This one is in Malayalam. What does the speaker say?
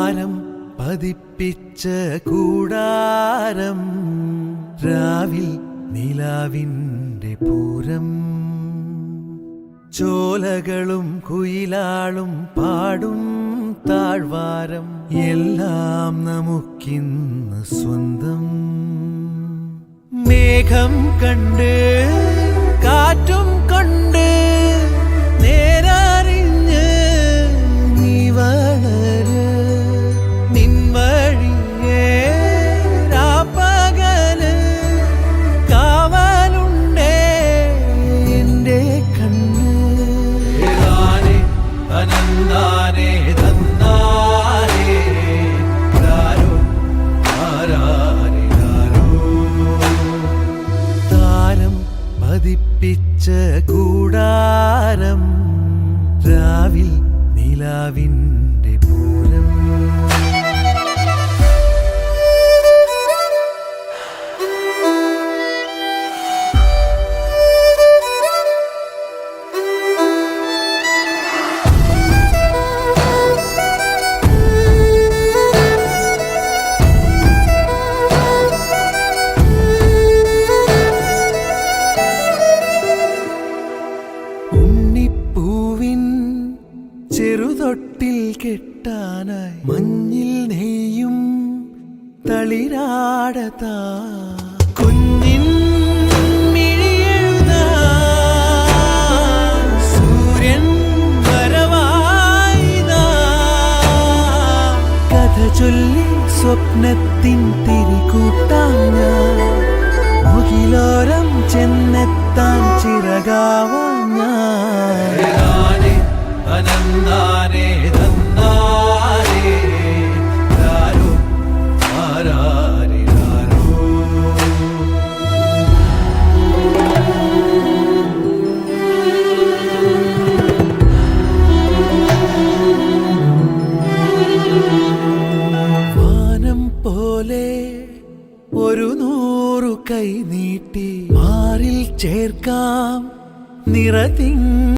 താരം പതിപ്പിച്ച കൂടാരം രാവിൽ നിലാവിൻ്റെ പൂരം ചോലകളും കുയിലാളും പാടും താഴ്വാരം എല്ലാം നമുക്കിന്ന് സ്വന്തം മേഘം കണ്ട് കാറ്റും കൊണ്ട് നേരറിഞ്ഞ് നീ വളര് നിൻ വഴിയേ രാപ്പകല് കാവലുണ്ടേ എൻ്റെ കണ്ണ് അനന്താനേ തന്നാരേ ആരോ ആരാരോ താരം പതിപ്പിച്ച കൂടാരം രാവിൽ നിലാവിൻ്റെ പൂരം ഉണ്ണിപ്പൂവിൻ ചെറുതൊട്ടിൽ കെട്ടാനായി മഞ്ഞിൽ നെയ്യും തളിരാടതാ കുഞ്ഞിൻ മിഴിയെഴുതാൻ സൂര്യൻ വരവായിതാ കഥ ചൊല്ലി സ്വപ്നത്തിൻ തിരികൂട്ടാൻ ഞാൻ മുകിലോരം ചെന്നെത്താൻ ചിറകാവാൻ അനന്താനേ തന്നാരേ ആരോ ആരാരോ വാനം പോലെ ഒരു 100 കൈ നീട്ടി മാറിൽ ചേർക്കാം നിറതിങ്